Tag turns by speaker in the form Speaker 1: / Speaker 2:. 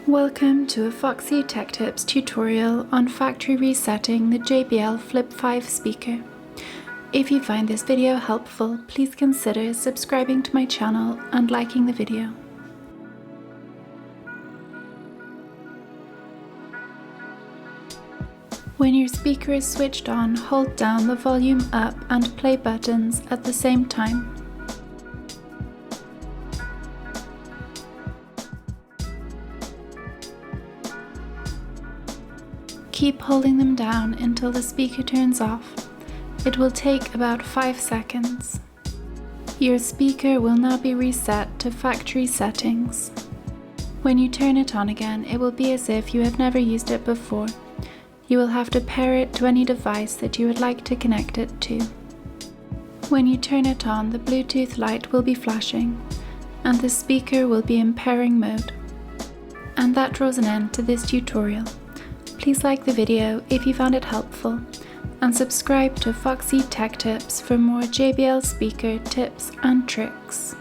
Speaker 1: Welcome to a Foxy Tech Tips tutorial on factory resetting the JBL Flip 5 speaker. If you find this video helpful, please consider subscribing to my channel and liking the video. When your speaker is switched on, hold down the volume up and play buttons at the same time. Keep holding them down until the speaker turns off. It will take about 5 seconds. Your speaker will now be reset to factory settings. When you turn it on again, it will be as if you have never used it before. You will have to pair it to any device that you would like to connect it to. When you turn it on, the Bluetooth light will be flashing, and the speaker will be in pairing mode. And that draws an end to this tutorial. Please like the video if you found it helpful, and subscribe to Foxy Tech Tips for more JBL speaker tips and tricks.